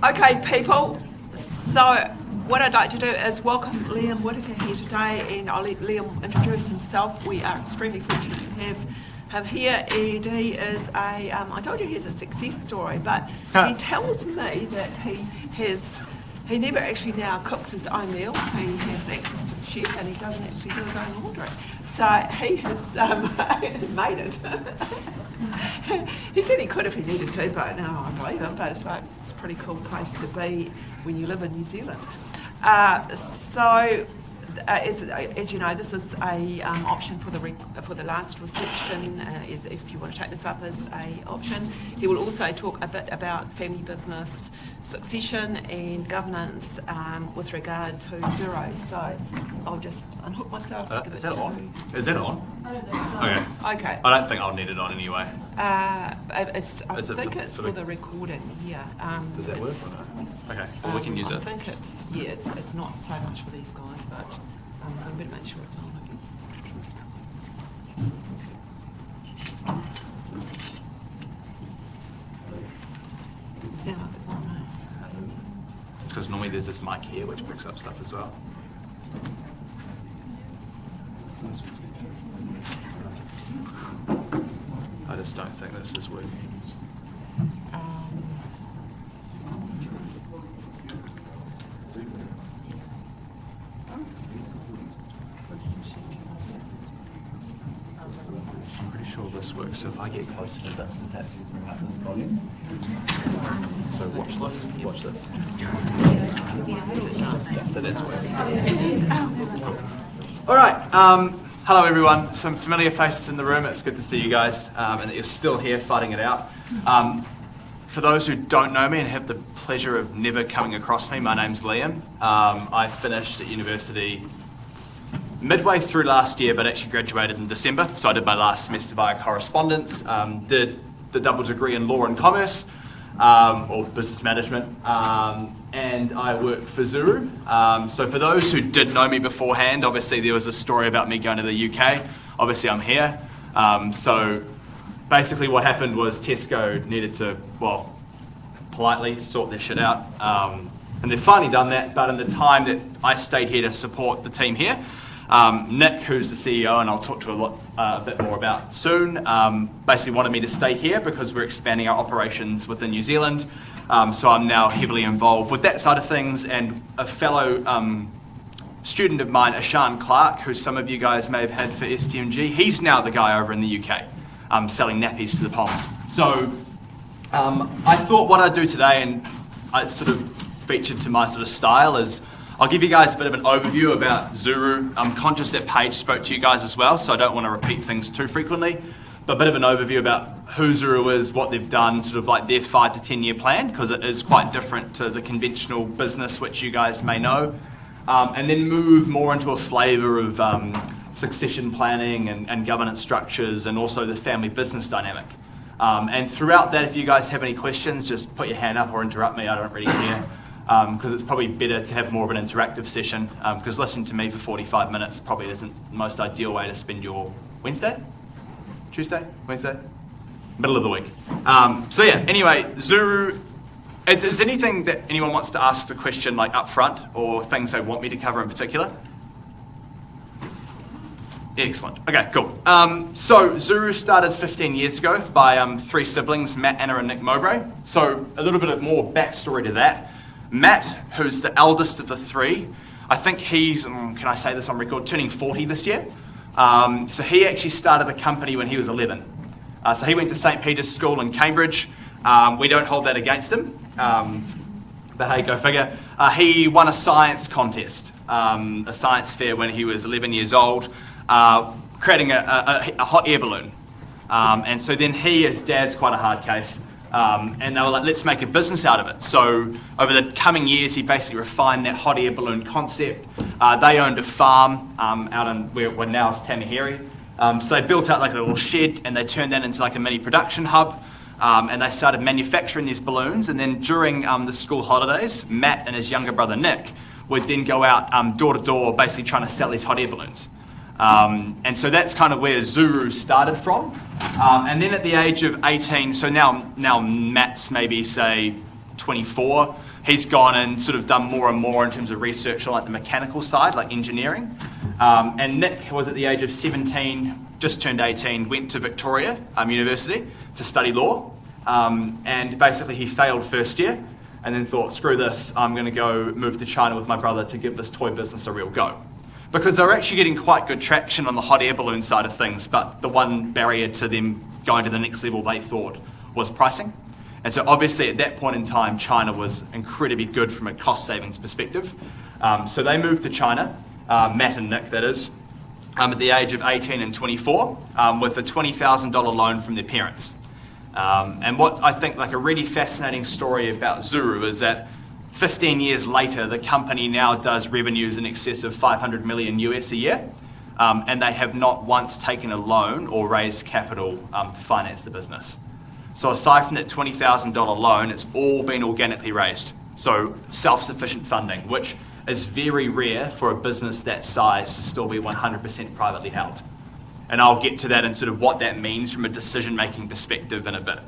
Okay, people, so what I'd like to do is welcome Liam Whittaker here today, and I'll let Liam introduce himself. We are extremely fortunate to have him here, and he is I told you he's a success story, but he tells me that he never actually now cooks his own meal. He has access to the chef, and he doesn't actually do his own laundry. So he has made it. He said he could if he needed to, but no, I believe him. But it's a pretty cool place to be when you live in New Zealand. As you know, this is a option for the last reflection. Is if you want to take this up as a option. He will also talk a bit about family business succession and governance with regard to Xero. So I'll just unhook myself. Is that on? Is that on? I don't think so. Okay. I don't think I'll need it on anyway. I think it's for the recording. Yeah. Does that work? Okay. Well, we can use it. I think it's not so much for these guys, but I better make sure it's on, I guess. Sound like it's on, right? It's because normally there's this mic here which picks up stuff as well. I just don't think this is working. I'm pretty sure this works. So if I get closer to this, is that bring up this volume? So watch this. Watch this. So that's working. Cool. All right. Hello, everyone. Some familiar faces in the room. It's good to see you guys, and that you're still here fighting it out. For those who don't know me and have the pleasure of never coming across me, my name's Liam. I finished at university midway through last year, but actually graduated in December. So I did my last semester via correspondence, did the double degree in law and commerce, or business management, and I work for Xero. So for those who did know me beforehand, obviously there was a story about me going to the UK. Obviously I'm here. So basically what happened was Tesco needed to, well, politely sort their shit out. And they've finally done that, but in the time that I stayed here to support the team here, Nick, who's the CEO, and I'll talk to a bit more about soon, basically wanted me to stay here because we're expanding our operations within New Zealand. So I'm now heavily involved with that side of things, and a fellow student of mine, Ashan Clark, who some of you guys may have had for STMG, he's now the guy over in the UK selling nappies to the Poms. So I thought what I'd do today, and I sort of featured to my sort of style, is I'll give you guys a bit of an overview about Xero. I'm conscious that Paige spoke to you guys as well, so I don't want to repeat things too frequently, but a bit of an overview about who Xero is, what they've done, sort of like their 5 to 10 year plan, because it is quite different to the conventional business which you guys may know, and then move more into a flavour of succession planning and governance structures, and also the family business dynamic. And throughout that, if you guys have any questions, just put your hand up or interrupt me, I don't really care. Because it's probably better to have more of an interactive session, because listening to me for 45 minutes probably isn't the most ideal way to spend your Wednesday? Middle of the week. So yeah, anyway, Xero, is anything that anyone wants to ask a question like up front, or things they want me to cover in particular? Excellent. Okay, cool. So Xero started 15 years ago by 3 siblings, Matt, Anna and Nick Mowbray. So a little bit of more backstory to that. Matt, who's the eldest of the 3, I think he's, can I say this on record, turning 40 this year. So he actually started the company when he was 11. So he went to St. Peter's School in Cambridge. We don't hold that against him, but hey, go figure. He won a science contest, a science fair when he was 11 years old, creating a hot air balloon. And so then his dad's quite a hard case. And they were like, let's make a business out of it. So over the coming years, he basically refined that hot air balloon concept. They owned a farm out in where now is Tamaheri. So they built out like a little shed, and they turned that into like a mini production hub. And they started manufacturing these balloons. And then during the school holidays, Matt and his younger brother Nick would then go out door to door, basically trying to sell these hot air balloons. And so that's kind of where Zuru started from. And then at the age of 18, so now Matt's maybe, say, 24, he's gone and sort of done more and more in terms of research on like the mechanical side, like engineering. And Nick was at the age of 17, just turned 18, went to Victoria University to study law. And basically he failed first year and then thought, screw this, I'm going to go move to China with my brother to give this toy business a real go. Because they were actually getting quite good traction on the hot air balloon side of things, but the one barrier to them going to the next level they thought was pricing. And so obviously at that point in time, China was incredibly good from a cost savings perspective. So they moved to China, Matt and Nick that is, at the age of 18 and 24, with a $20,000 loan from their parents. And what I think like a really fascinating story about Zuru is that 15 years later, the company now does revenues in excess of 500 million US a year, and they have not once taken a loan or raised capital to finance the business. So aside from that $20,000 loan, it's all been organically raised. So self-sufficient funding, which is very rare for a business that size to still be 100% privately held. And I'll get to that and sort of what that means from a decision-making perspective in a bit.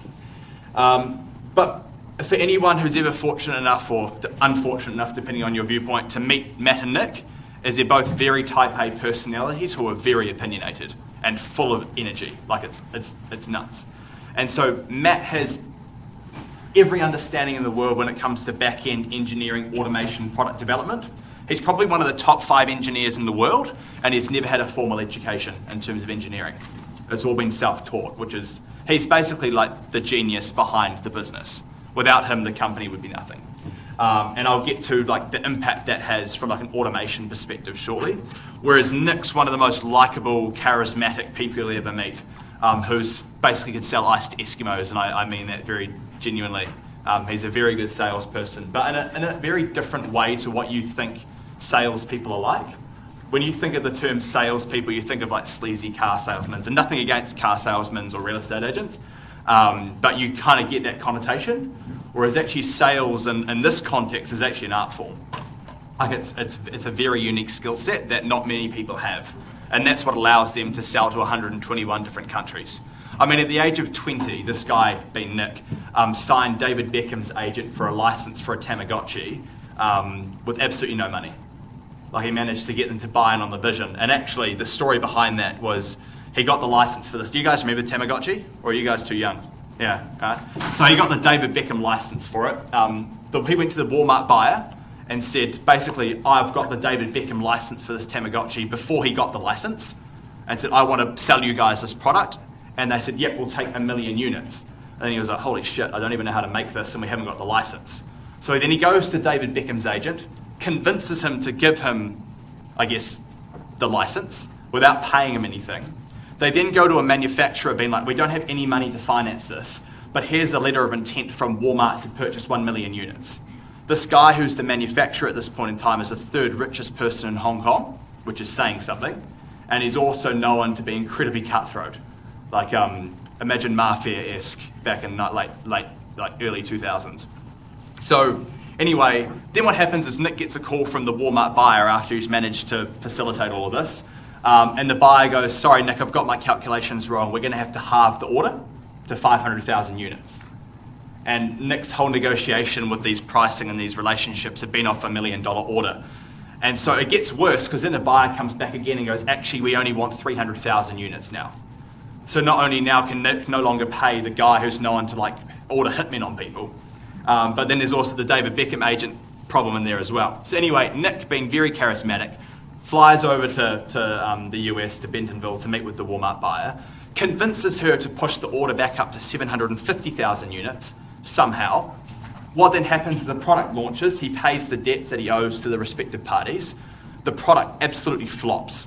But for anyone who's ever fortunate enough or unfortunate enough, depending on your viewpoint, to meet Matt and Nick, is they're both very type A personalities who are very opinionated and full of energy. Like it's nuts. And so Matt has every understanding in the world when it comes to back-end engineering, automation, product development. He's probably one of the top 5 engineers in the world, and he's never had a formal education in terms of engineering. It's all been self-taught, he's basically like the genius behind the business. Without him, the company would be nothing. And I'll get to like the impact that has from like an automation perspective shortly. Whereas Nick's one of the most likable, charismatic people you'll ever meet, who's basically could sell ice to Eskimos, and I mean that very genuinely. He's a very good salesperson, but in a very different way to what you think salespeople are like. When you think of the term salespeople, you think of like sleazy car salesmen, and nothing against car salesmen or real estate agents, but you kind of get that connotation. Whereas actually sales in this context is actually an art form. Like it's a very unique skill set that not many people have. And that's what allows them to sell to 121 different countries. I mean, at the age of 20, this guy, being Nick, signed David Beckham's agent for a license for a Tamagotchi with absolutely no money. Like he managed to get them to buy in on the vision. And actually, the story behind that was he got the license for this. Do you guys remember Tamagotchi? Or are you guys too young? Yeah, right. So he got the David Beckham license for it. He went to the Walmart buyer and said, basically, I've got the David Beckham license for this Tamagotchi before he got the license, and said, I want to sell you guys this product. And they said, yep, we'll take 1 million units. And then he was like, holy shit, I don't even know how to make this, and we haven't got the license. So then he goes to David Beckham's agent, convinces him to give him, I guess, the license without paying him anything. They then go to a manufacturer being like, we don't have any money to finance this, but here's a letter of intent from Walmart to purchase 1 million units. This guy who's the manufacturer at this point in time is the 3rd richest person in Hong Kong, which is saying something, and he's also known to be incredibly cutthroat. Like, imagine Mafia-esque back in early 2000s. So anyway, then what happens is Nick gets a call from the Walmart buyer after he's managed to facilitate all of this. And the buyer goes, sorry, Nick, I've got my calculations wrong. We're going to have to halve the order to 500,000 units. And Nick's whole negotiation with these pricing and these relationships have been off $1 million order. And so it gets worse because then the buyer comes back again and goes, actually, we only want 300,000 units now. So not only now can Nick no longer pay the guy who's known to like order hitmen on people, but then there's also the David Beckham agent problem in there as well. So anyway, Nick, being very charismatic, flies over to the US, to Bentonville, to meet with the Walmart buyer, convinces her to push the order back up to 750,000 units somehow. What then happens is the product launches, he pays the debts that he owes to the respective parties. The product absolutely flops.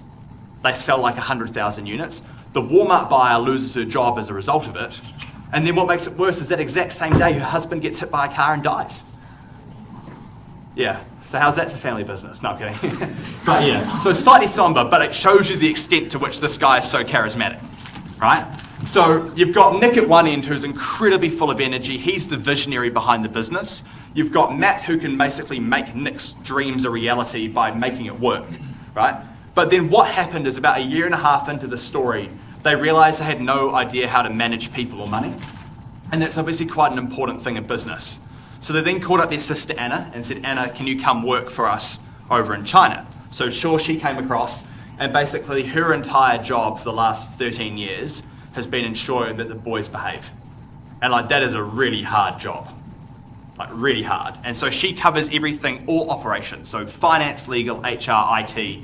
They sell like 100,000 units. The Walmart buyer loses her job as a result of it. And then what makes it worse is that exact same day, her husband gets hit by a car and dies. Yeah, so how's that for family business? No, I'm kidding. But yeah, so it's slightly somber, but it shows you the extent to which this guy is so charismatic, right? So you've got Nick at one end who's incredibly full of energy. He's the visionary behind the business. You've got Matt who can basically make Nick's dreams a reality by making it work, right? But then what happened is about a year and a half into the story, they realized they had no idea how to manage people or money. And that's obviously quite an important thing in business. So they then called up their sister Anna and said, Anna, can you come work for us over in China? So sure, she came across, and basically her entire job for the last 13 years has been ensuring that the boys behave. And like that is a really hard job, like really hard. And so she covers everything, all operations. So finance, legal, HR, IT,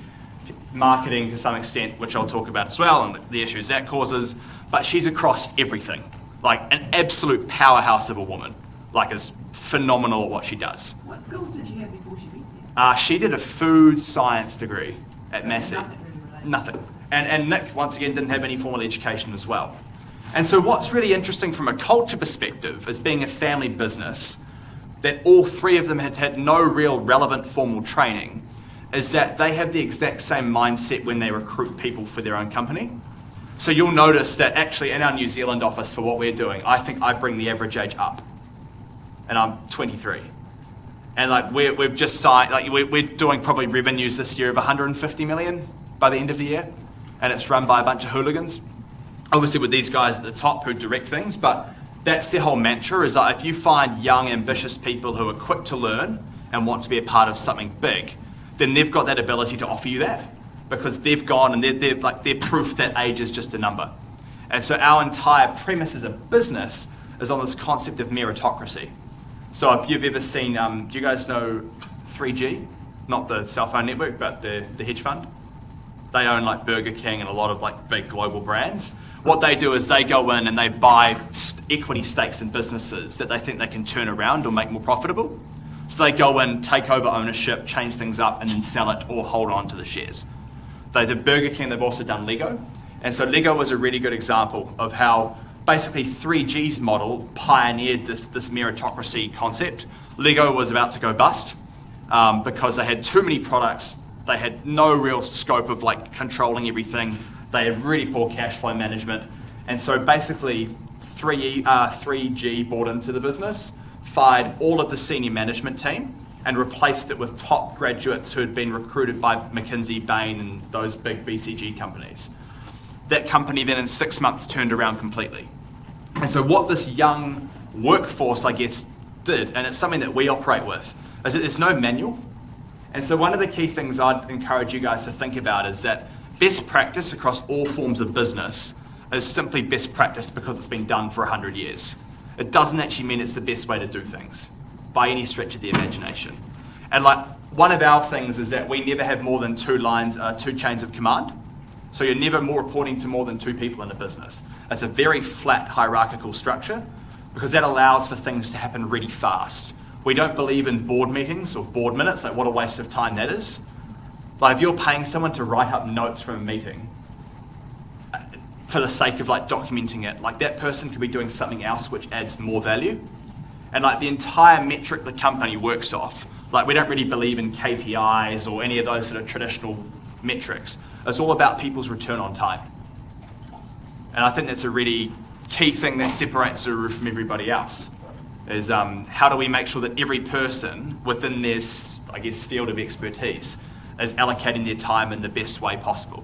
marketing to some extent, which I'll talk about as well, and the issues that causes. But she's across everything, like an absolute powerhouse of a woman, like is phenomenal at what she does. What skills did you have before she went there? She did a food science degree at Massey. Nothing really related. Nothing. And Nick, once again, didn't have any formal education as well. And so what's really interesting from a culture perspective is being a family business, that all three of them had had no real relevant formal training, is that they have the exact same mindset when they recruit people for their own company. So you'll notice that actually in our New Zealand office for what we're doing, I think I bring the average age up. And I'm 23. And like we've just signed, like we're doing probably revenues this year of 150 million by the end of the year. And it's run by a bunch of hooligans. Obviously with these guys at the top who direct things, but that's their whole mantra, is that if you find young, ambitious people who are quick to learn and want to be a part of something big, then they've got that ability to offer you that, because they've gone and they're proof that age is just a number. And so our entire premise as a business is on this concept of meritocracy. So if you've ever seen, do you guys know 3G? Not the cell phone network, but the hedge fund. They own like Burger King and a lot of like big global brands. What they do is they go in and they buy equity stakes in businesses that they think they can turn around or make more profitable. So they go in, take over ownership, change things up, and then sell it or hold on to the shares. They did Burger King, they've also done Lego. And so Lego was a really good example of how basically 3G's model pioneered this meritocracy concept. Lego was about to go bust because they had too many products. They had no real scope of like controlling everything. They had really poor cash flow management. And so basically 3G bought into the business, fired all of the senior management team and replaced it with top graduates who had been recruited by McKinsey, Bain and those big BCG companies. That company then in 6 months turned around completely. And so what this young workforce, I guess, did, and it's something that we operate with, is that there's no manual. And so one of the key things I'd encourage you guys to think about is that best practice across all forms of business is simply best practice because it's been done for 100 years. It doesn't actually mean it's the best way to do things by any stretch of the imagination. And like one of our things is that we never have more than two chains of command. So you're never more reporting to more than two people in a business. It's a very flat hierarchical structure because that allows for things to happen really fast. We don't believe in board meetings or board minutes, like what a waste of time that is. Like if you're paying someone to write up notes from a meeting for the sake of like documenting it, like that person could be doing something else which adds more value. And like the entire metric the company works off, like we don't really believe in KPIs or any of those sort of traditional metrics. It's all about people's return on time. And I think that's a really key thing that separates Zuru from everybody else. Is how do we make sure that every person within this, I guess, field of expertise is allocating their time in the best way possible.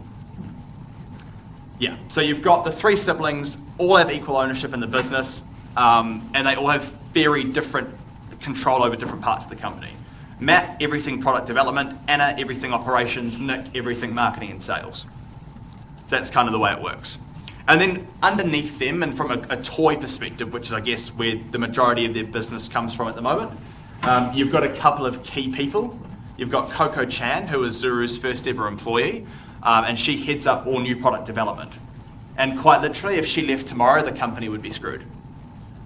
Yeah, so you've got the three siblings, all have equal ownership in the business, and they all have very different control over different parts of the company. Matt, everything product development, Anna, everything operations, Nick, everything marketing and sales. So that's kind of the way it works. And then underneath them, and from a toy perspective, which is I guess where the majority of their business comes from at the moment, you've got a couple of key people. You've got Coco Chan, who is Zuru's first ever employee, and she heads up all new product development. And quite literally, if she left tomorrow, the company would be screwed.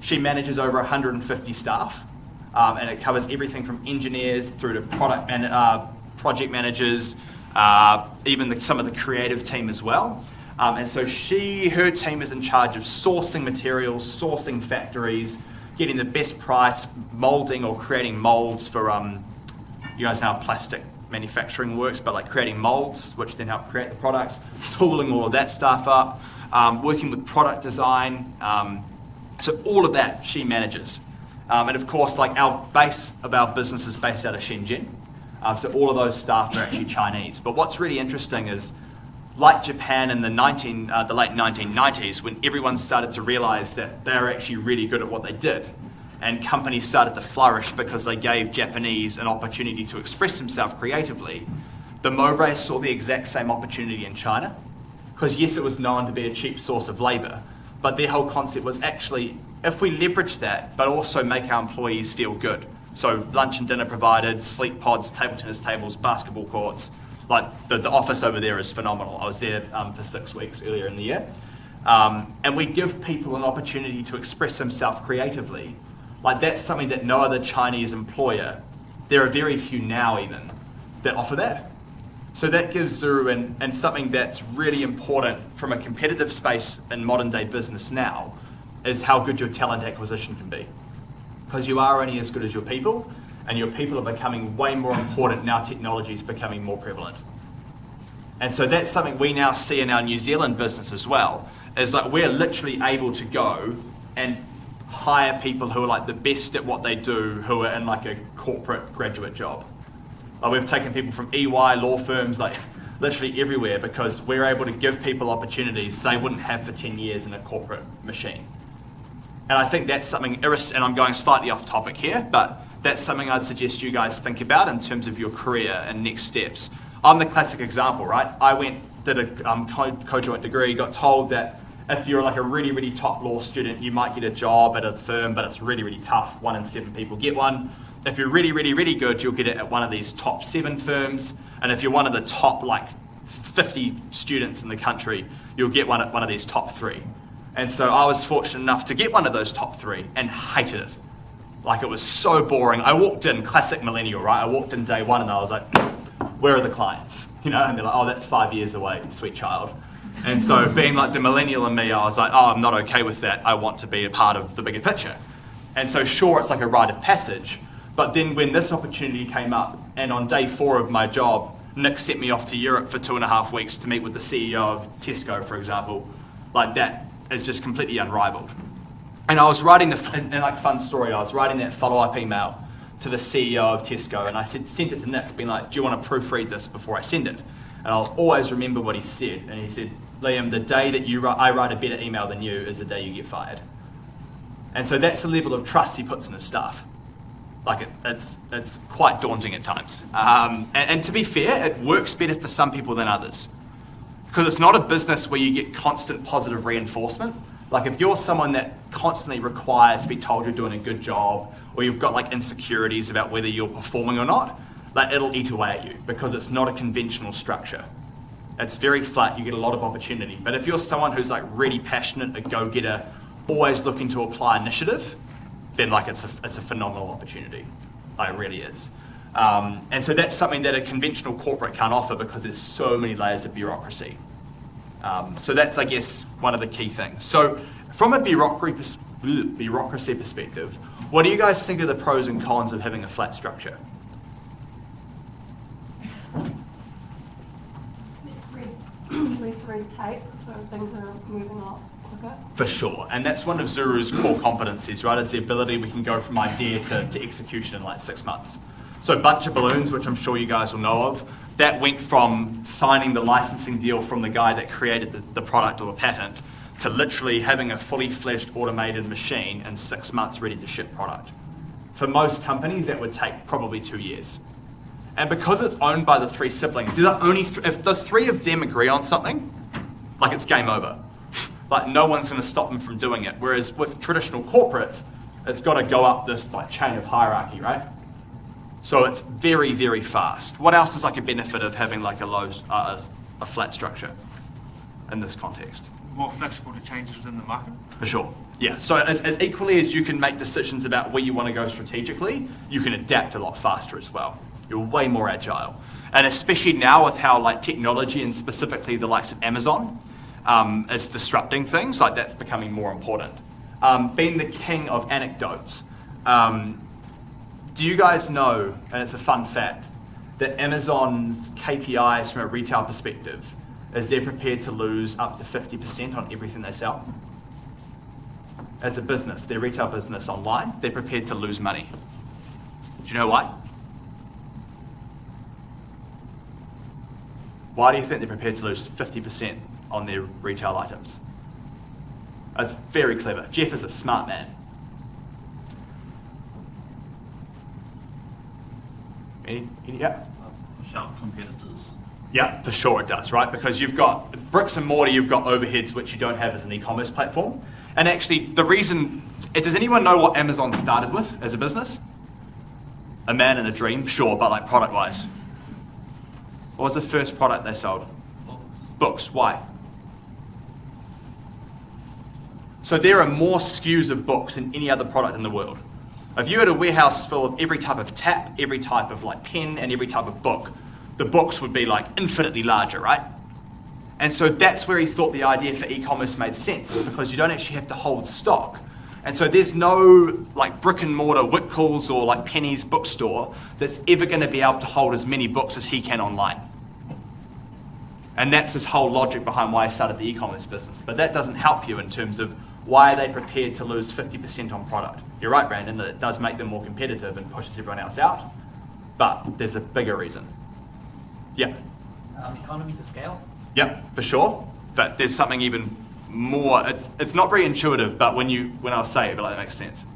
She manages over 150 staff, and it covers everything from engineers through to project managers, even some of the creative team as well. And so her team is in charge of sourcing materials, sourcing factories, getting the best price, molding or creating molds for, you guys know how plastic manufacturing works, but like creating molds, which then help create the products, tooling all of that stuff up, working with product design. So all of that she manages. And of course, like our base of our business is based out of Shenzhen. So all of those staff are actually Chinese. But what's really interesting is, like Japan in the late 1990s, when everyone started to realize that they were actually really good at what they did, and companies started to flourish because they gave Japanese an opportunity to express themselves creatively, the Mowbrays saw the exact same opportunity in China. Because yes, it was known to be a cheap source of labor, but their whole concept was actually, if we leverage that, but also make our employees feel good. So lunch and dinner provided, sleep pods, table tennis tables, basketball courts. Like the office over there is phenomenal. I was there for 6 weeks earlier in the year. And we give people an opportunity to express themselves creatively. Like that's something that no other Chinese employer, there are very few now even, that offer that. So that gives Zuru and something that's really important from a competitive space in modern day business now is how good your talent acquisition can be. Because you are only as good as your people, and your people are becoming way more important now technology is becoming more prevalent. And so that's something we now see in our New Zealand business as well, is like we're literally able to go and hire people who are like the best at what they do, who are in like a corporate graduate job. Like we've taken people from EY, law firms, like literally everywhere, because we're able to give people opportunities they wouldn't have for 10 years in a corporate machine. And I think that's something, and I'm going slightly off topic here, but that's something I'd suggest you guys think about in terms of your career and next steps. I'm the classic example, right? I did a co-joint degree, got told that if you're like a really, really top law student, you might get a job at a firm, but it's really, really tough. 1 in 7 people get one. If you're really, really, really good, you'll get it at one of these top 7 firms. And if you're one of the top like 50 students in the country, you'll get one at one of these top 3. And so I was fortunate enough to get one of those top 3 and hated it. Like it was so boring. I walked in, classic millennial, right? I walked in day 1 and I was like, where are the clients? You know, and they're like, oh, that's 5 years away, sweet child. And so being like the millennial in me, I was like, oh, I'm not okay with that. I want to be a part of the bigger picture. And so sure, it's like a rite of passage. But then when this opportunity came up, and on day 4 of my job, Nick sent me off to Europe for 2.5 weeks to meet with the CEO of Tesco, for example. Like that is just completely unrivaled. And I was writing fun story, I was writing that follow-up email to the CEO of Tesco, and I sent it to Nick, being like, do you want to proofread this before I send it? And I'll always remember what he said. And he said, Liam, the day that I write a better email than you is the day you get fired. And so that's the level of trust he puts in his staff. Like it's quite daunting at times. And to be fair, it works better for some people than others. Because it's not a business where you get constant positive reinforcement. Like if you're someone that constantly requires to be told you're doing a good job, or you've got like insecurities about whether you're performing or not, like it'll eat away at you because it's not a conventional structure. It's very flat, you get a lot of opportunity. But if you're someone who's like really passionate, a go-getter, always looking to apply initiative, then like it's a phenomenal opportunity. Like it really is. And so that's something that a conventional corporate can't offer because there's so many layers of bureaucracy. So that's, I guess, one of the key things. So from a bureaucracy perspective, what do you guys think are the pros and cons of having a flat structure? Less red tape, so things are moving a lot quicker. For sure, and that's one of Zuru's core competencies, right? Is the ability we can go from idea to execution in like 6 months. So Bunch of Balloons, which I'm sure you guys will know of, that went from signing the licensing deal from the guy that created the product or the patent to literally having a fully fledged automated machine in 6 months ready to ship product. For most companies, that would take probably 2 years. And because it's owned by the 3 siblings, if the 3 of them agree on something, like it's game over. Like no one's going to stop them from doing it. Whereas with traditional corporates, it's got to go up this like chain of hierarchy, right? So it's very, very fast. What else is like a benefit of having like a flat structure in this context? More flexible to changes within the market. For sure. Yeah. So as equally as you can make decisions about where you want to go strategically, you can adapt a lot faster as well. You're way more agile. And especially now with how like technology and specifically the likes of Amazon is disrupting things, like that's becoming more important. Being the king of anecdotes, do you guys know, and it's a fun fact, that Amazon's KPIs from a retail perspective is they're prepared to lose up to 50% on everything they sell? As a business, their retail business online, they're prepared to lose money. Do you know why? Why do you think they're prepared to lose 50% on their retail items? That's very clever. Jeff is a smart man. Yeah? Sharp competitors. Yeah, for sure it does, right? Because you've got bricks and mortar, you've got overheads, which you don't have as an e-commerce platform. And actually, the reason, does anyone know what Amazon started with as a business? A man and a dream, sure, but like product-wise. What was the first product they sold? Books. Why? So there are more SKUs of books than any other product in the world. If you had a warehouse full of every type of tap, every type of like pen, and every type of book, the books would be like infinitely larger, right? And so that's where he thought the idea for e-commerce made sense, is because you don't actually have to hold stock. And so there's no like brick and mortar Whitcoulls or like Penny's bookstore that's ever going to be able to hold as many books as he can online. And that's his whole logic behind why he started the e-commerce business. But that doesn't help you in terms of why are they prepared to lose 50% on product. You're right, Brandon, that it does make them more competitive and pushes everyone else out. But there's a bigger reason. Yeah. Economies of scale. Yeah, for sure. But there's something even more. It's not very intuitive, but when I say it, that makes sense.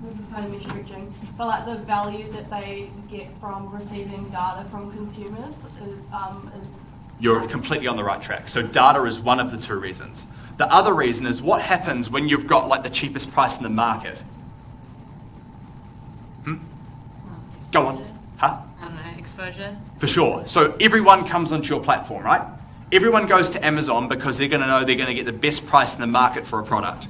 This is kind of me stretching, but like the value that they get from receiving data from consumers is You're completely on the right track. So data is one of the two reasons. The other reason is what happens when you've got like the cheapest price in the market. Go on. Huh? I don't know, exposure. For sure. So everyone comes onto your platform, right? Everyone goes to Amazon because they're going to know they're going to get the best price in the market for a product.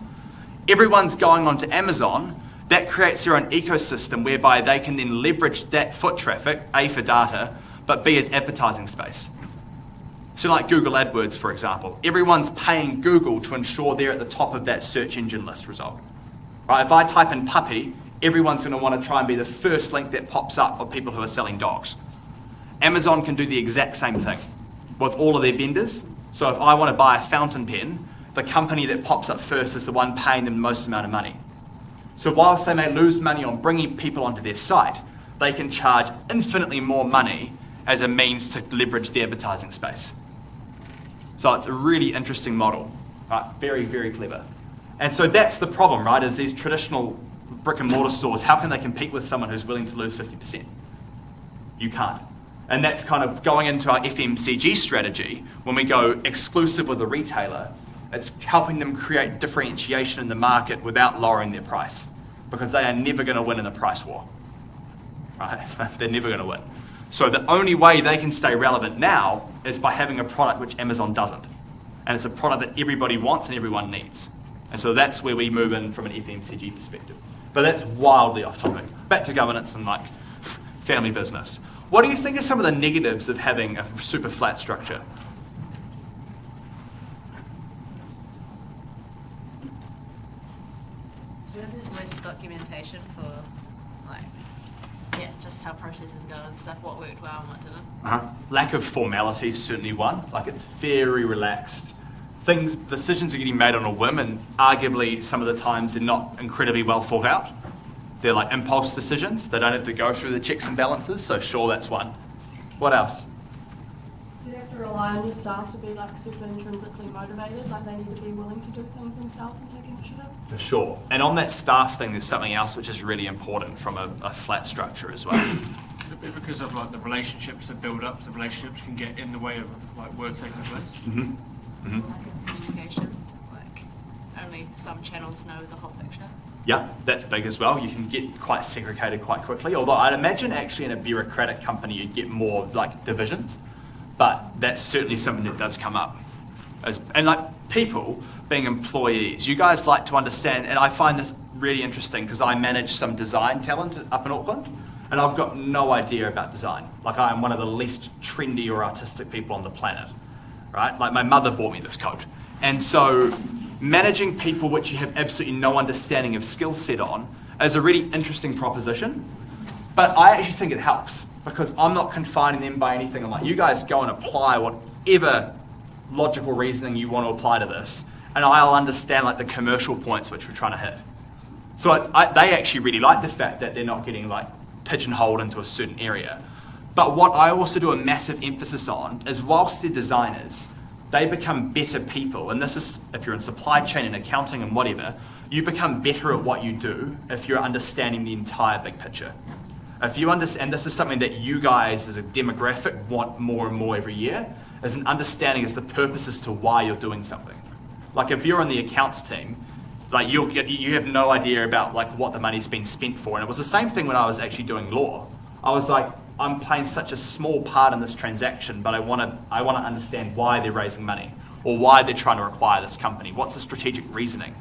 Everyone's going onto Amazon. That creates their own ecosystem whereby they can then leverage that foot traffic, A, for data, but B, as advertising space. So like Google AdWords, for example. Everyone's paying Google to ensure they're at the top of that search engine list result. Right? If I type in puppy, everyone's going to want to try and be the first link that pops up of people who are selling dogs. Amazon can do the exact same thing with all of their vendors. So if I want to buy a fountain pen, the company that pops up first is the one paying them the most amount of money. So whilst they may lose money on bringing people onto their site, they can charge infinitely more money as a means to leverage the advertising space. So it's a really interesting model, right? Very, very clever. And so that's the problem, right? Is these traditional brick and mortar stores, how can they compete with someone who's willing to lose 50%? You can't. And that's kind of going into our FMCG strategy. When we go exclusive with a retailer, it's helping them create differentiation in the market without lowering their price, because they are never going to win in a price war. Right? They're never going to win. So the only way they can stay relevant now is by having a product which Amazon doesn't. And it's a product that everybody wants and everyone needs. And so that's where we move in from an FMCG perspective. But that's wildly off topic. Back to governance and like family business. What do you think are some of the negatives of having a super flat structure? There's less documentation for, like, just how processes go and stuff, what worked well and what didn't. Lack of formality is certainly one. Like, it's very relaxed. Decisions are getting made on a whim, and arguably some of the times they're not incredibly well thought out. They're like impulse decisions. They don't have to go through the checks and balances, so sure, that's one. What else? you have to rely on your staff to be like super intrinsically motivated, like they need to be willing to do things themselves and take initiative. For sure. And on that staff thing, there's something else which is really important from a flat structure as well. Could it be because of like the relationships that build up? The relationships can get in the way of like work taking place. Lack of communication, like only some channels know the whole picture. Yeah, that's big as well. You can get quite segregated quite quickly. Although I'd imagine actually in a bureaucratic company you'd get more like divisions, but that's certainly something that does come up. And like people being employees, you guys like to understand, and I find this really interesting because I manage some design talent up in Auckland, and I've got no idea about design. Like I am one of the least trendy or artistic people on the planet, right? Like my mother bought me this coat. And so managing people which you have absolutely no understanding of skill set on is a really interesting proposition, but I actually think it helps because I'm not confining them by anything. I'm like, you guys go and apply whatever logical reasoning you want to apply to this, and I'll understand like the commercial points which we're trying to hit. So they actually really like the fact that they're not getting like pigeonholed into a certain area. But what I also do a massive emphasis on is whilst they're designers, they become better people. And this is, if you're in supply chain and accounting and whatever, you become better at what you do if you're understanding the entire big picture. If you understand, and this is something that you guys as a demographic want more and more every year, is an understanding as the purpose as to why you're doing something. Like if you're on the accounts team, like you have no idea about like what the money's been spent for. And it was the same thing when I was actually doing law. I was like, I'm playing such a small part in this transaction, but I want to understand why they're raising money or why they're trying to acquire this company. What's the strategic reasoning?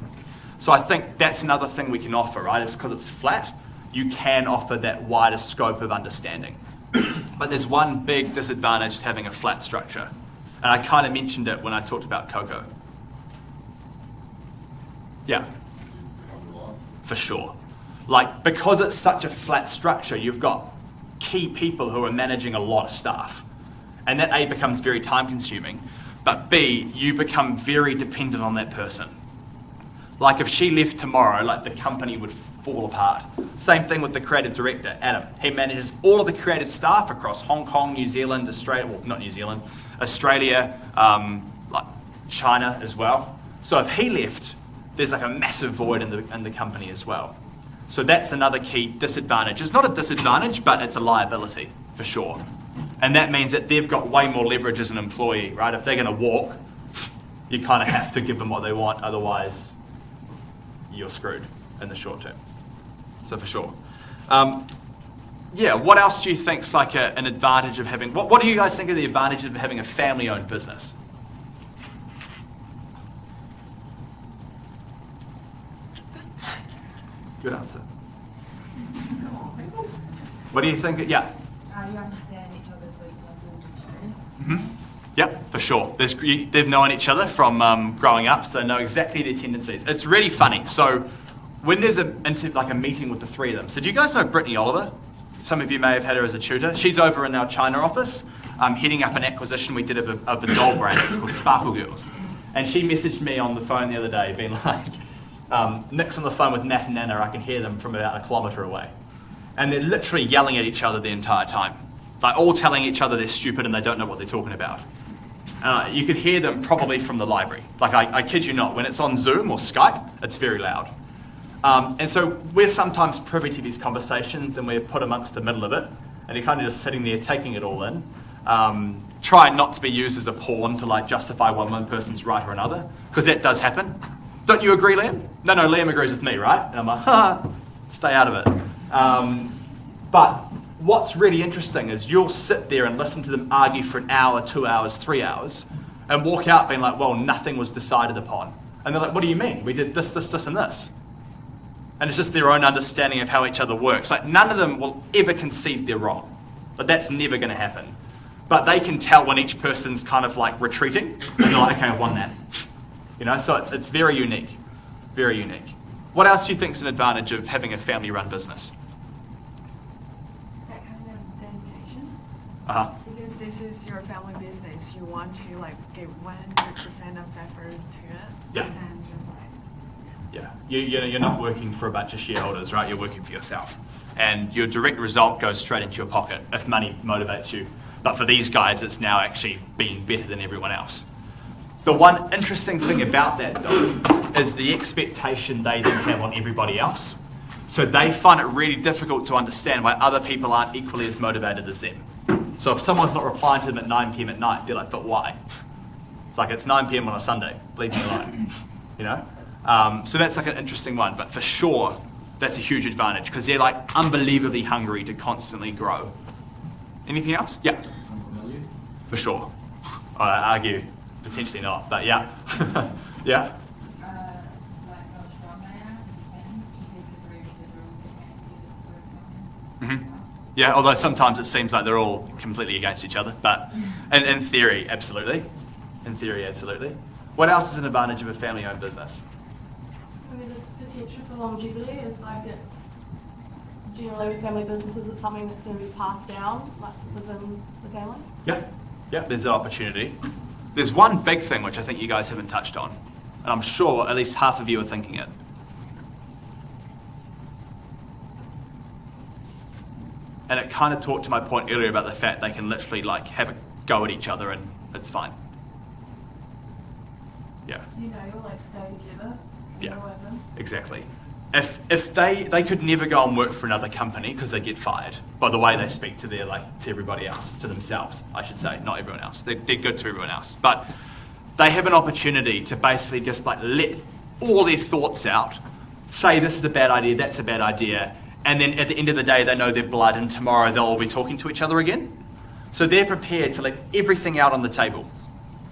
So I think that's another thing we can offer, right? It's because it's flat, you can offer that wider scope of understanding. But there's one big disadvantage to having a flat structure. And I kind of mentioned it when I talked about Coco. Yeah, for sure. Like, because it's such a flat structure, you've got key people who are managing a lot of staff. And that A, becomes very time consuming, but B, you become very dependent on that person. Like if she left tomorrow, like the company would fall apart. Same thing with the creative director, Adam. He manages all of the creative staff across Hong Kong, New Zealand, Australia, well, not New Zealand, Australia, like China as well. So if he left, there's like a massive void in the company as well. So that's another key disadvantage. It's not a disadvantage, but it's a liability for sure. And that means that they've got way more leverage as an employee, right? If they're going to walk, you kind of have to give them what they want, otherwise you're screwed in the short term. So for sure. Yeah, what else do you think's like an advantage of having, what do you guys think are the advantages of having a family-owned business? Good answer. What do you think? Yeah. You understand each other's weaknesses and strengths. Yep, for sure. They've known each other from growing up, so they know exactly their tendencies. It's really funny. So when there's a meeting with the three of them, so do you guys know Brittany Oliver? Some of you may have had her as a tutor. She's over in our China office, heading up an acquisition we did of a doll brand called Sparkle Girls. And she messaged me on the phone the other day, being like, Nick's on the phone with Matt and Nana, I can hear them from about 1 kilometre away. And they're literally yelling at each other the entire time. Like all telling each other they're stupid and they don't know what they're talking about. You could hear them probably from the library. Like I kid you not, when it's on Zoom or Skype, it's very loud. And so we're sometimes privy to these conversations and we're put amongst the middle of it. And you're kind of just sitting there taking it all in. Trying not to be used as a pawn to like justify one person's right or another. Because that does happen. Don't you agree, Liam? No, Liam agrees with me, right? And I'm like, stay out of it. But what's really interesting is you'll sit there and listen to them argue for an hour, 2 hours, 3 hours, and walk out being like, well, nothing was decided upon. And they're like, what do you mean? We did this, and this. And it's just their own understanding of how each other works. Like none of them will ever concede they're wrong. But that's never going to happen. But they can tell when each person's kind of like retreating, and they're like, okay, I've won that. You know, so it's very unique, very unique. What else do you think is an advantage of having a family-run business? That kind of dedication. Because this is your family business, you want to like give 100% of effort to it. Yeah. And just like. Yeah, you're not working for a bunch of shareholders, right? You're working for yourself. And your direct result goes straight into your pocket if money motivates you. But for these guys, it's now actually being better than everyone else. The one interesting thing about that, though, is the expectation they then have on everybody else. So they find it really difficult to understand why other people aren't equally as motivated as them. So if someone's not replying to them at 9 p.m. at night, they're like, but why? It's like, it's 9 p.m. on a Sunday. Leave me alone. You know? So that's like an interesting one. But for sure, that's a huge advantage because they're like unbelievably hungry to constantly grow. Anything else? Yeah. For sure. I argue. Potentially not, but yeah. Yeah. Like a strong man, and agree with the rules and get it through. Yeah, although sometimes it seems like they're all completely against each other, but in theory, absolutely. In theory, absolutely. What else is an advantage of a family-owned business? I mean, the potential for longevity is like it's generally with family businesses, it's something that's going to be passed down like within the family. Yeah, there's an opportunity. There's one big thing which I think you guys haven't touched on, and I'm sure at least half of you are thinking it. And it kind of talked to my point earlier about the fact they can literally like have a go at each other and it's fine. Yeah. You know, you'll like stay together. Yeah. Whatever. Exactly. If they could never go and work for another company because they get fired by the way they speak to their to everybody else, to themselves, I should say, not everyone else. They're good to everyone else, but they have an opportunity to basically just like let all their thoughts out, say this is a bad idea, that's a bad idea, and then at the end of the day they know their blood and tomorrow they'll all be talking to each other again. So they're prepared to let everything out on the table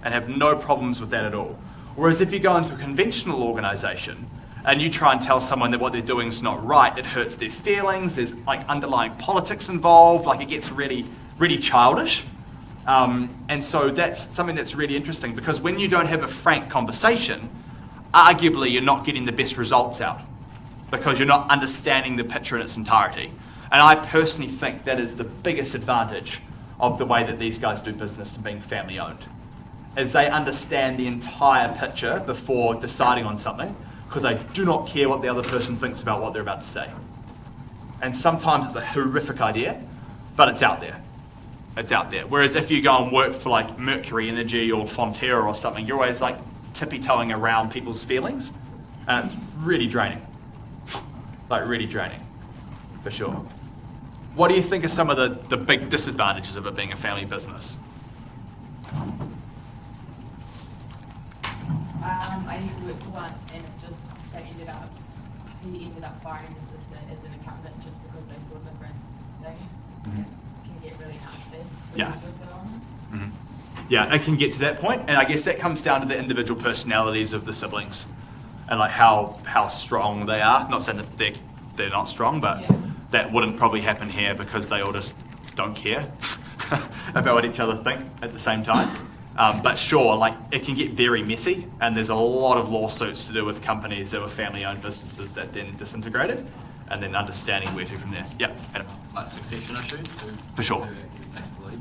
and have no problems with that at all. Whereas if you go into a conventional organisation and you try and tell someone that what they're doing is not right, it hurts their feelings, there's like underlying politics involved, like it gets really, really childish. And so that's something that's really interesting because when you don't have a frank conversation, arguably you're not getting the best results out because you're not understanding the picture in its entirety. And I personally think that is the biggest advantage of the way that these guys do business and being family owned, is they understand the entire picture before deciding on something, because they do not care what the other person thinks about what they're about to say. And sometimes it's a horrific idea, but it's out there. It's out there. Whereas if you go and work for like Mercury Energy or Fonterra or something, you're always like tippy-toeing around people's feelings, and it's really draining. Like really draining, for sure. What do you think are some of the big disadvantages of it being a family business? I used to work for one, and he ended up firing his sister as an accountant just because they saw different things. Mm-hmm. It can get really nasty. Yeah. Just so honest. Mm-hmm. Yeah, it can get to that point, and I guess that comes down to the individual personalities of the siblings and like how strong they are. Not saying that they're not strong, but Yeah. that wouldn't probably happen here because they all just don't care about what each other think at the same time. But sure, like it can get very messy, and there's a lot of lawsuits to do with companies that were family-owned businesses that then disintegrated, and then understanding where to from there. Yeah, Adam. Like succession issues? For sure. Absolutely.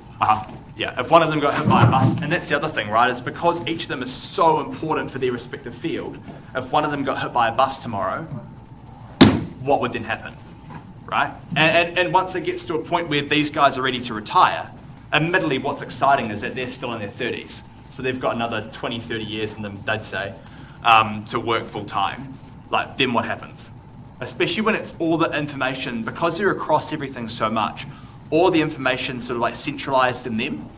Yeah, if one of them got hit by a bus, and that's the other thing, right? It's because each of them is so important for their respective field. If one of them got hit by a bus tomorrow, what would then happen, right? And once it gets to a point where these guys are ready to retire, admittedly, what's exciting is that they're still in their 30s. So they've got another 20, 30 years in them, they'd say, to work full time. Like, then what happens? Especially when it's all the information, because they're across everything so much, all the information sort of like centralized in them.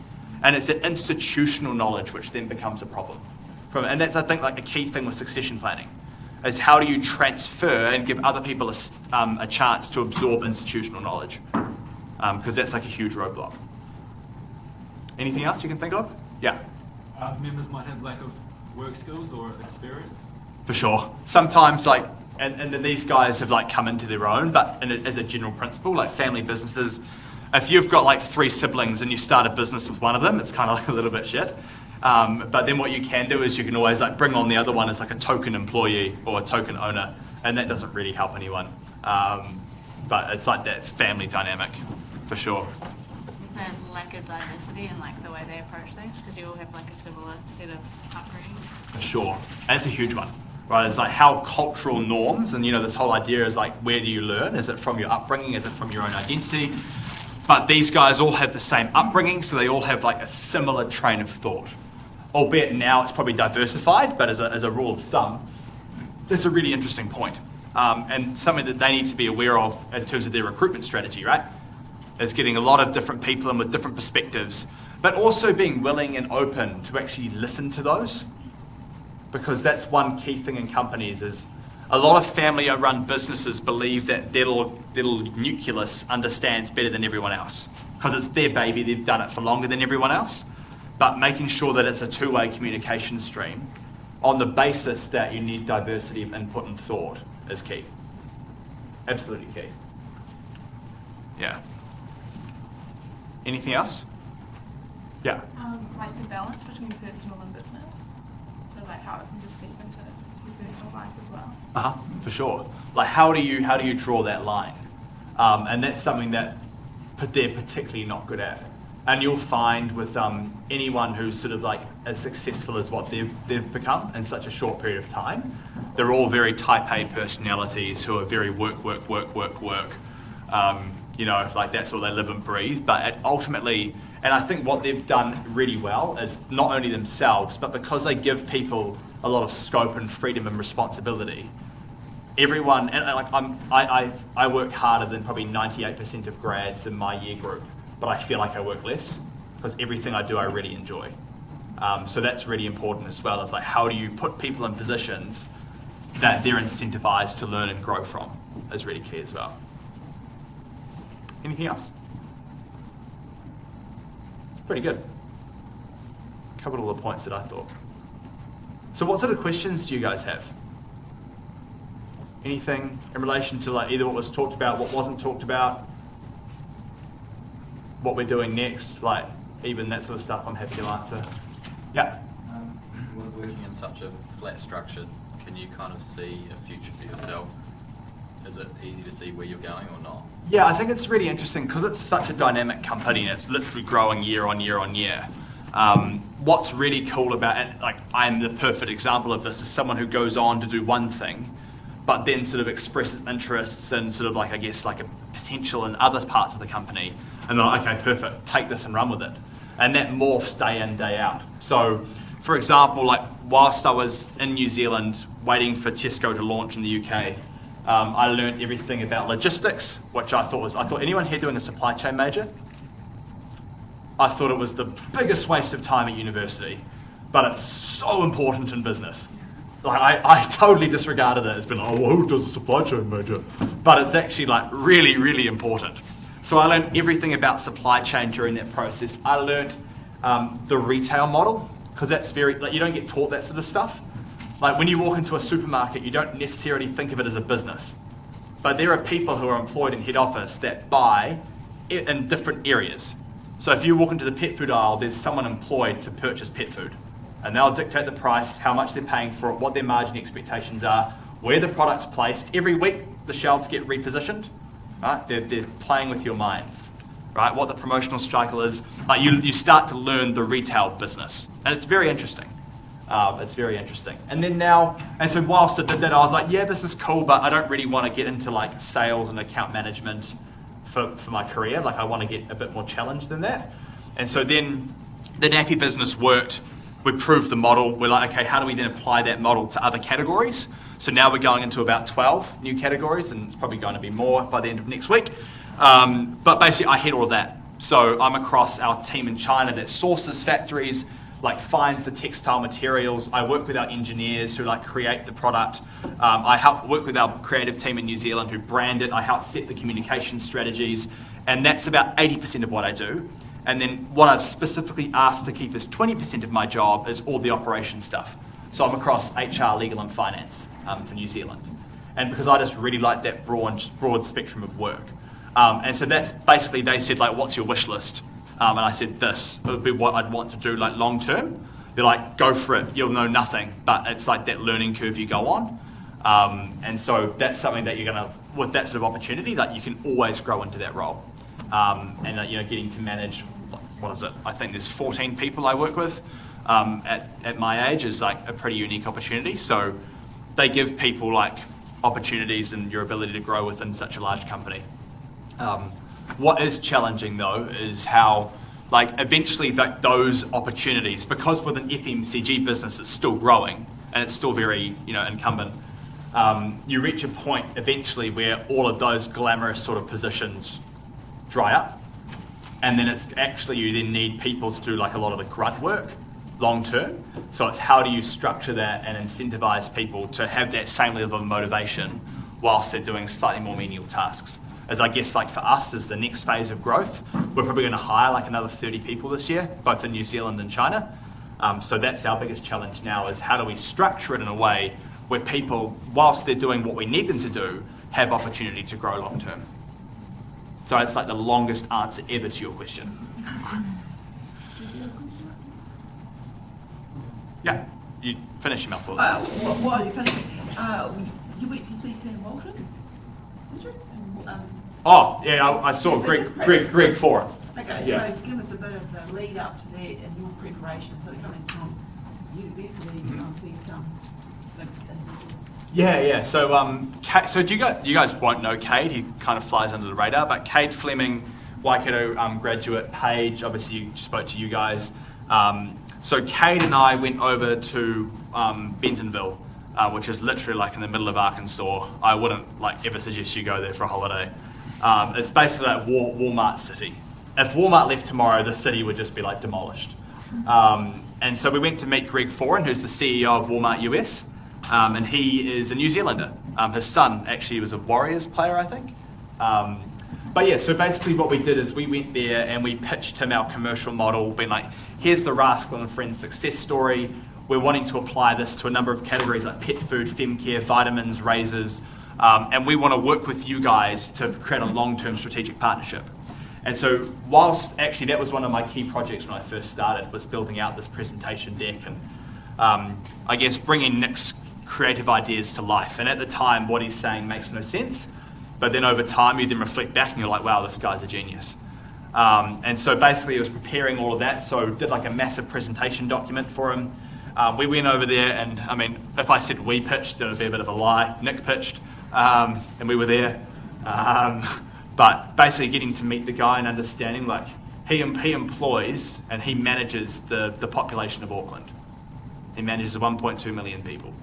And it's an institutional knowledge which then becomes a problem. And that's, I think, like a key thing with succession planning, is how do you transfer and give other people a chance to absorb institutional knowledge? Because that's like a huge roadblock. Anything else you can think of? Yeah. Members might have lack of work skills or experience. For sure. Sometimes like, and then these guys have like come into their own, but as a general principle, like family businesses, if you've got like 3 siblings and you start a business with one of them, it's kind of like a little bit shit. But then what you can do is you can always like bring on the other one as like a token employee or a token owner, and that doesn't really help anyone. But it's like that family dynamic, for sure. Is there lack of diversity in like the way they approach things? Because you all have like a similar set of upbringing. For sure. And it's a huge one, right? It's like how cultural norms, and this whole idea is like, where do you learn? Is it from your upbringing? Is it from your own identity? But these guys all have the same upbringing, so they all have like a similar train of thought. Albeit now it's probably diversified, but as a rule of thumb, that's a really interesting point. And something that they need to be aware of in terms of their recruitment strategy, right? Is getting a lot of different people in with different perspectives, but also being willing and open to actually listen to those. Because that's one key thing in companies is a lot of family-run businesses believe that their little nucleus understands better than everyone else. Because it's their baby, they've done it for longer than everyone else. But making sure that it's a two-way communication stream on the basis that you need diversity of input and thought is key. Absolutely key. Yeah. Anything else? Yeah. Like the balance between personal and business. So like how it can just seep into your personal life as well. For sure. Like how do you draw that line? And that's something that they're particularly not good at. And you'll find with anyone who's sort of like as successful as what they've become in such a short period of time, they're all very type A personalities who are very work. You know, like that's what they live and breathe. But ultimately, and I think what they've done really well is not only themselves, but because they give people a lot of scope and freedom and responsibility, everyone, and like I work harder than probably 98% of grads in my year group, but I feel like I work less because everything I do I really enjoy. So that's really important as well. It's like, how do you put people in positions that they're incentivized to learn and grow from is really key as well. Anything else? It's pretty good. Covered all the points that I thought. So what sort of questions do you guys have? Anything in relation to like either what was talked about, what wasn't talked about, what we're doing next, like even that sort of stuff I'm happy to answer. Yeah. When working in such a flat structure, can you kind of see a future for yourself? Is it easy to see where you're going or not? Yeah, I think it's really interesting because it's such a dynamic company and it's literally growing year on year on year. What's really cool about it, like I'm the perfect example of this, is someone who goes on to do one thing, but then sort of expresses interests and sort of like, I guess, like a potential in other parts of the company. And they're like, okay, perfect, take this and run with it. And that morphs day in, day out. So, for example, like whilst I was in New Zealand waiting for Tesco to launch in the UK, I learned everything about logistics, which I thought anyone here doing a supply chain major? I thought it was the biggest waste of time at university, but it's so important in business. Like I totally disregarded it as being, oh, well, who does a supply chain major? But it's actually like really, really important. So I learned everything about supply chain during that process. I learned the retail model, because that's very, like you don't get taught that sort of stuff. Like when you walk into a supermarket, you don't necessarily think of it as a business. But there are people who are employed in head office that buy in different areas. So if you walk into the pet food aisle, there's someone employed to purchase pet food. And they'll dictate the price, how much they're paying for it, what their margin expectations are, where the product's placed. Every week, the shelves get repositioned. Right? They're playing with your minds. Right? What the promotional cycle is. Like you start to learn the retail business. And it's very interesting. It's very interesting. And then now, and so whilst I did that, I was like, yeah, this is cool, but I don't really want to get into like sales and account management for my career. Like I want to get a bit more challenged than that. And so then the nappy business worked. We proved the model. We're like, okay, how do we then apply that model to other categories? So now we're going into about 12 new categories, and it's probably going to be more by the end of next week. But basically, I head all of that. So I'm across our team in China that sources factories, like finds the textile materials. I work with our engineers who like create the product. I help work with our creative team in New Zealand who brand it. I help set the communication strategies, and that's about 80% of what I do. And then what I've specifically asked to keep as 20% of my job is all the operation stuff. So I'm across HR, legal and finance for New Zealand. And because I just really like that broad spectrum of work. And so that's basically, they said like, what's your wish list? And I said this, it would be what I'd want to do like long term. They're like, go for it, you'll know nothing. But it's like that learning curve you go on. And so that's something that you're gonna, with that sort of opportunity, that you can always grow into that role. And you know, getting to manage, what is it? I think there's 14 people I work with at my age is like a pretty unique opportunity. So they give people like opportunities and your ability to grow within such a large company. What is challenging though is how like eventually those opportunities, because with an FMCG business it's still growing and it's still very, you know, incumbent, you reach a point eventually where all of those glamorous sort of positions dry up, and then it's actually you then need people to do like a lot of the grunt work long term. So it's how do you structure that and incentivize people to have that same level of motivation whilst they're doing slightly more menial tasks. As I guess like for us as the next phase of growth, we're probably going to hire like another 30 people this year, both in New Zealand and China. So that's our biggest challenge now, is how do we structure it in a way where people, whilst they're doing what we need them to do, have opportunity to grow long term. So it's like the longest answer ever to your question. Yeah, you finish your mouth thoughts. While you're finishing, you went to see Sam Walton, did you? Oh, yeah, I saw so Greg for it. Okay, Yeah. so give us a bit of the lead up to that and your preparations. So coming from university, you see some like, individual Yeah. So do you guys won't know Cade. He kind of flies under the radar. But Cade Fleming, Waikato graduate. Paige, obviously, spoke to you guys. So Cade and I went over to Bentonville, which is literally like in the middle of Arkansas. I wouldn't ever suggest you go there for a holiday. It's basically like Walmart city. If Walmart left tomorrow, the city would just be demolished. And so we went to meet Greg Foran, who's the CEO of Walmart US. And he is a New Zealander. His son actually was a Warriors player, I think. But yeah, so basically what we did is we went there and we pitched him our commercial model, being like, here's the Rascal and Friends success story. We're wanting to apply this to a number of categories like pet food, femcare, vitamins, razors, and we want to work with you guys to create a long-term strategic partnership. And so whilst actually that was one of my key projects when I first started, was building out this presentation deck and I guess bringing Nick's creative ideas to life. And at the time, what he's saying makes no sense. But then over time, you then reflect back and you're like, wow, this guy's a genius. And so basically, it was preparing all of that. So did a massive presentation document for him. We went over there, and I mean, if I said we pitched, it would be a bit of a lie. Nick pitched, and we were there. But basically, getting to meet the guy and understanding, he employs and he manages the population of Auckland. He manages 1.2 million people.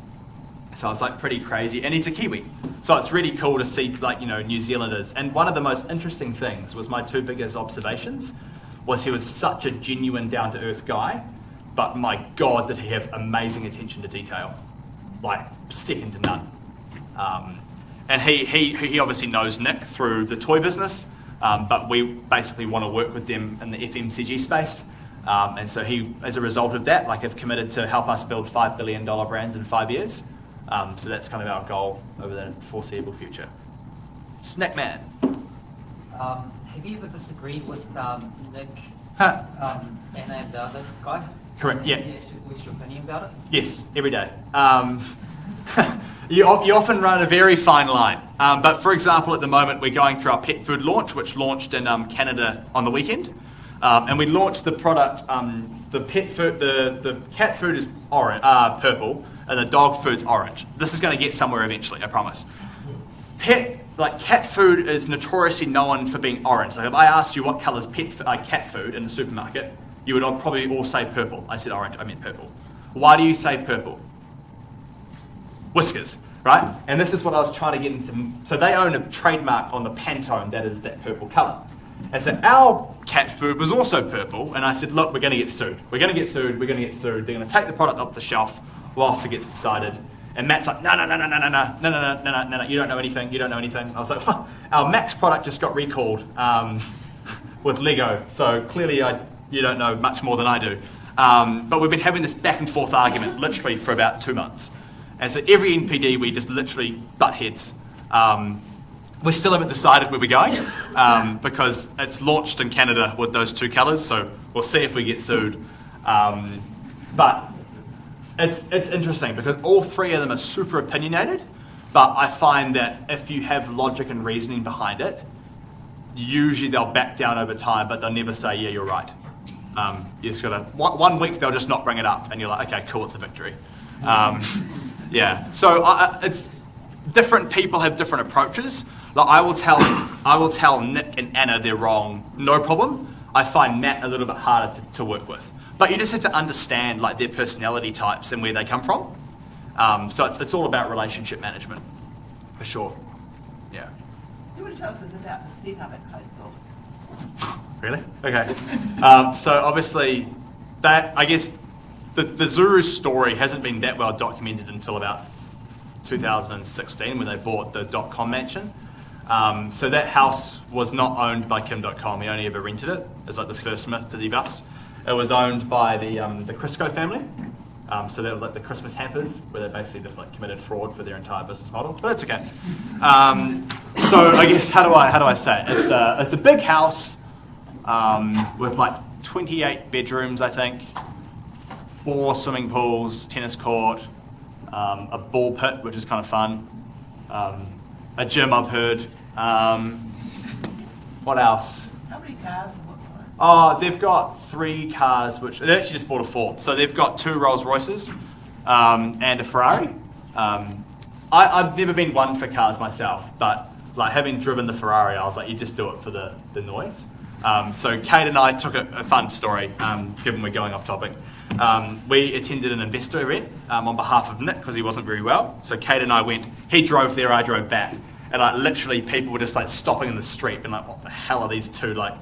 So it's pretty crazy, and he's a Kiwi. So it's really cool to see New Zealanders. And one of the most interesting things was my two biggest observations was he was such a genuine, down-to-earth guy, but my God, did he have amazing attention to detail, second to none. And he obviously knows Nick through the toy business, but we basically want to work with them in the FMCG space. And so he, as a result of that, have committed to help us build $5 billion brands in 5 years. So that's kind of our goal over the foreseeable future. Snack Man. Have you ever disagreed with Nick and the other guy? Correct, yeah. What's your opinion about it? Yes, every day. You often run a very fine line. But for example, at the moment, we're going through our pet food launch, which launched in Canada on the weekend. And we launched the product, the pet food, the cat food is purple, and the dog food's orange. This is going to get somewhere eventually, I promise. Cat food is notoriously known for being orange. If I asked you what colour's cat food in the supermarket, you would probably all say purple. I said orange, I meant purple. Why do you say purple? Whiskers, right? And this is what I was trying to get into. So they own a trademark on the Pantone that is that purple colour. And so our cat food was also purple, and I said, look, we're going to get sued. We're going to get sued. They're going to take the product off the shelf whilst it gets decided. And Matt's like, no, you don't know anything. I was like, our Max product just got recalled with Lego, so clearly you don't know much more than I do. But we've been having this back and forth argument literally for about 2 months. And so every NPD, we just literally butt heads. We still haven't decided where we're going because it's launched in Canada with those two colours, so we'll see if we get sued. But it's interesting because all three of them are super opinionated, but I find that if you have logic and reasoning behind it, usually they'll back down over time, but they'll never say, yeah, you're right. You just gotta, 1 week they'll just not bring it up, and you're like, okay, cool, it's a victory. Yeah, so it's different people have different approaches. I will tell Nick and Anna they're wrong, no problem. I find Matt a little bit harder to work with. But you just have to understand their personality types and where they come from. So it's all about relationship management, for sure. Yeah. Do you want to tell us a bit about the setup at Coatesville? Really? Okay. So obviously, I guess the Zuru story hasn't been that well documented until about 2016 when they bought the .com mansion. So that house was not owned by Kim.com. He only ever rented it. It was the first myth to be bust. It was owned by the Crisco family. So that was the Christmas hampers, where they basically just committed fraud for their entire business model. But that's okay. So I guess how do I say it? It's a big house with 28 bedrooms, I think, 4 swimming pools, tennis court, a ball pit, which is kind of fun, a gym, I've heard. What else? How many cars and what cars? Oh, they've got 3 cars, which they actually just bought a 4th. So they've got 2 Rolls Royces and a Ferrari. I've never been one for cars myself, but like having driven the Ferrari, I was like, you just do it for the noise. So Kate and I took a fun story, given we're going off topic. We attended an investor event on behalf of Nick because he wasn't very well. So Kate and I went, he drove there, I drove back. And like literally people were just like stopping in the street and like, what the hell are these two like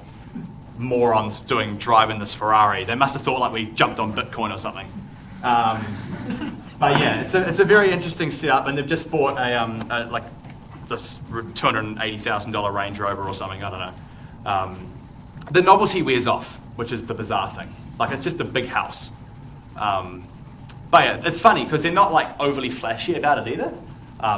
morons driving this Ferrari? They must have thought like we jumped on Bitcoin or something. But yeah, it's a very interesting setup, and they've just bought a like this $280,000 Range Rover or something, I don't know. The novelty wears off, which is the bizarre thing. Like it's just a big house. But yeah, it's funny because they're not like overly flashy about it either.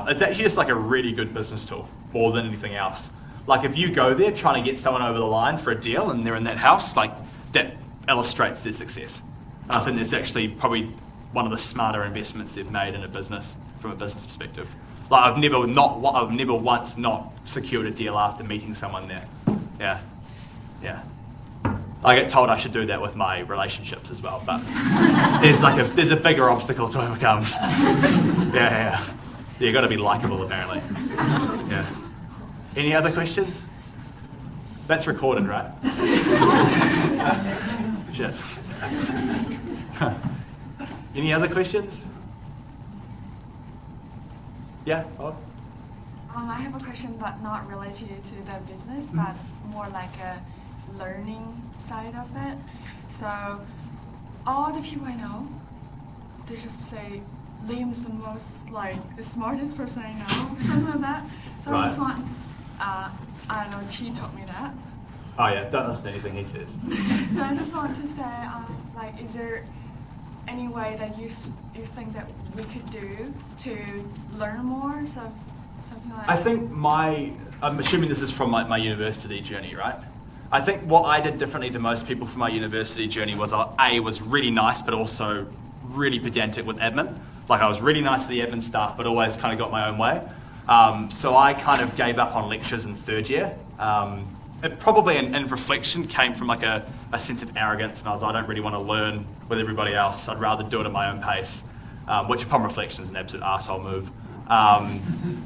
It's actually just like a really good business tool more than anything else. Like if you go there trying to get someone over the line for a deal and they're in that house, like that illustrates their success. And I think that's actually probably one of the smarter investments they've made in a business from a business perspective. Like I've never once not secured a deal after meeting someone there. Yeah. I get told I should do that with my relationships as well, but there's a bigger obstacle to overcome. Yeah. You've got to be likable apparently. Yeah. Any other questions? That's recorded, right? Shit. Any other questions? Yeah? Oh. I have a question, but not related to the business, but more like a learning side of it. So, all the people I know, they just say Liam's the smartest person I know, something like that. So I just want, I don't know, T taught me that. Oh yeah, don't listen to anything he says. So I just want to say, is there any way that you think that we could do to learn more, so something like that? I think I'm assuming this is from my university journey, right? I think what I did differently to most people from my university journey was I was really nice, but also really pedantic with admin. Like I was really nice to the admin staff, but always kind of got my own way. So I kind of gave up on lectures in third year. It probably, in reflection, came from like a sense of arrogance, and I was like, I don't really want to learn with everybody else. I'd rather do it at my own pace, which upon reflection is an absolute arsehole move.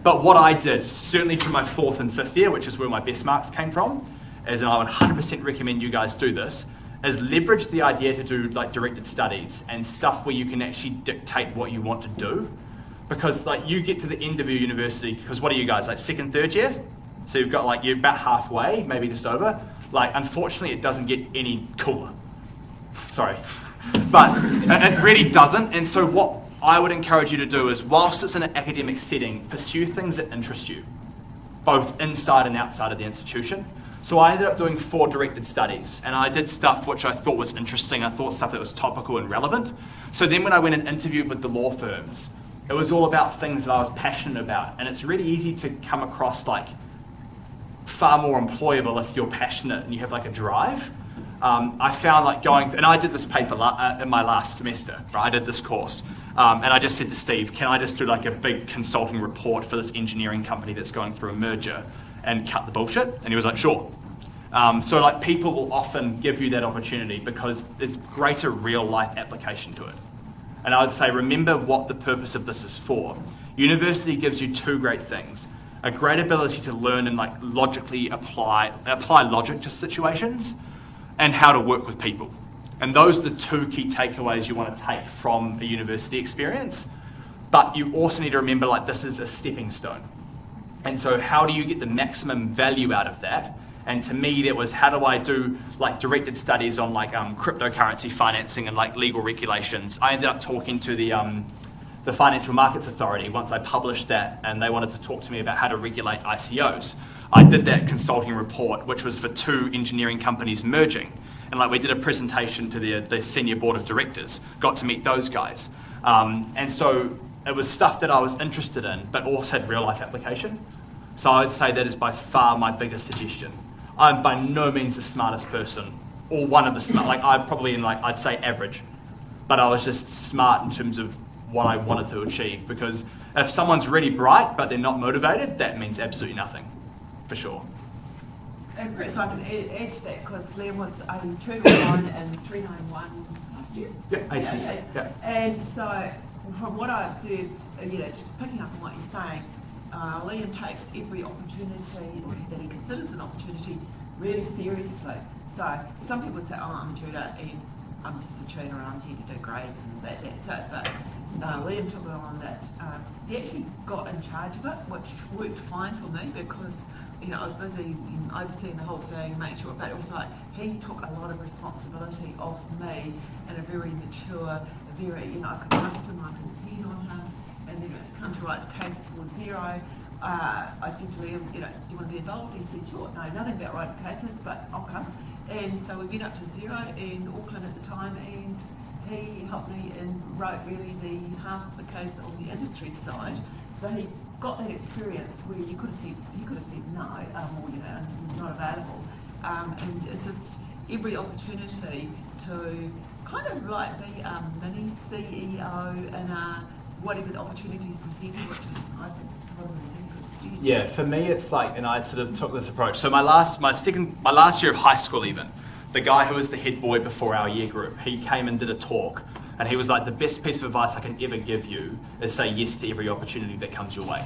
But what I did, certainly from my fourth and fifth year, which is where my best marks came from, is, and I would 100% recommend you guys do this, is leverage the idea to do like directed studies and stuff where you can actually dictate what you want to do. Because like you get to the end of your university, because what are you guys, like second, third year? So you've got like, you're about halfway, maybe just over. Like, unfortunately, it doesn't get any cooler. Sorry. But it really doesn't. And so what I would encourage you to do is, whilst it's in an academic setting, pursue things that interest you, both inside and outside of the institution. So I ended up doing 4 directed studies, and I did stuff which I thought was interesting. I thought stuff that was topical and relevant. So then when I went and interviewed with the law firms, it was all about things that I was passionate about. And it's really easy to come across like far more employable if you're passionate and you have like a drive. I found like and I did this paper in my last semester, right? I did this course. And I just said to Steve, can I just do like a big consulting report for this engineering company that's going through a merger and cut the bullshit? And he was like, sure. So like people will often give you that opportunity because there's greater real life application to it. And I would say, remember what the purpose of this is for. University gives you 2 great things. A great ability to learn and like logically apply logic to situations, and how to work with people. And those are the 2 key takeaways you want to take from a university experience. But you also need to remember like this is a stepping stone. And so how do you get the maximum value out of that? And to me, that was how do I do like directed studies on like cryptocurrency financing and like legal regulations. I ended up talking to the Financial Markets Authority once I published that, and they wanted to talk to me about how to regulate ICOs. I did that consulting report, which was for 2 engineering companies merging. And like we did a presentation to the senior board of directors, got to meet those guys. And so it was stuff that I was interested in, but also had real life application. So I would say that is by far my biggest suggestion. I'm by no means the smartest person, or one of the smart, like I'm probably in like, I'd say average, but I was just smart in terms of what I wanted to achieve, because if someone's really bright but they're not motivated, that means absolutely nothing, for sure. So I can add to that because Liam was 291 and 391 last year. Yeah, ACC. Yeah. And so from what I observed, picking up on what you're saying, Liam takes every opportunity that he considers an opportunity really seriously. So some people say, oh, I'm a tutor and I'm just a tutor and I'm here to do grades and that's it. But Liam took it on that he actually got in charge of it, which worked fine for me because I was busy overseeing the whole thing, making sure, but it was like he took a lot of responsibility off me in a very mature, I could trust him, I could depend on him, and then when it come to write the case for Xero, I said to him, do you want to be involved? He said, sure, no, nothing about writing cases, but I'll come. And so we went up to Xero in Auckland at the time, and he helped me and wrote really the half of the case on the industry side. So he got that experience where you could have said no, or not available. And it's just every opportunity to kind of like be a mini CEO in whatever the opportunity presented, which is I think probably a good. Yeah, for me it's like, and I sort of took this approach. So my last year of high school even, the guy who was the head boy before our year group, he came and did a talk, and he was like, the best piece of advice I can ever give you is say yes to every opportunity that comes your way.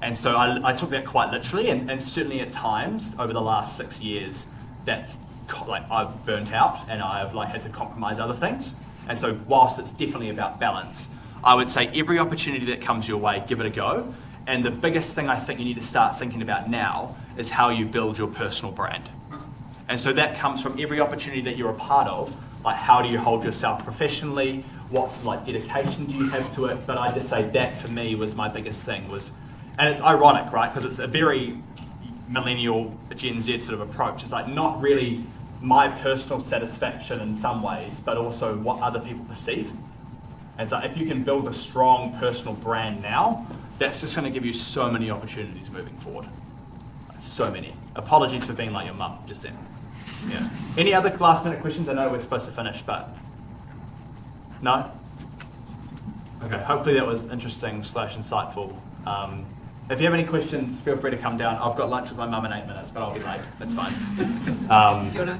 And so I took that quite literally, and certainly at times over the last 6 years, that's like I've burnt out and I've like had to compromise other things. And so whilst it's definitely about balance, I would say every opportunity that comes your way, give it a go. And the biggest thing I think you need to start thinking about now is how you build your personal brand. And so that comes from every opportunity that you're a part of, like how do you hold yourself professionally, what like dedication do you have to it. But I just say that for me was my biggest thing was, and it's ironic, right? Because it's a very millennial Gen Z sort of approach. It's like not really my personal satisfaction in some ways, but also what other people perceive. And so if you can build a strong personal brand now, that's just going to give you so many opportunities moving forward. So many. Apologies for being like your mum just then. Yeah. Any other last minute questions? I know we're supposed to finish, but no? Okay, hopefully that was interesting / insightful. If you have any questions, feel free to come down. I've got lunch with my mum in 8 minutes, but I'll be late. That's fine. Do you want to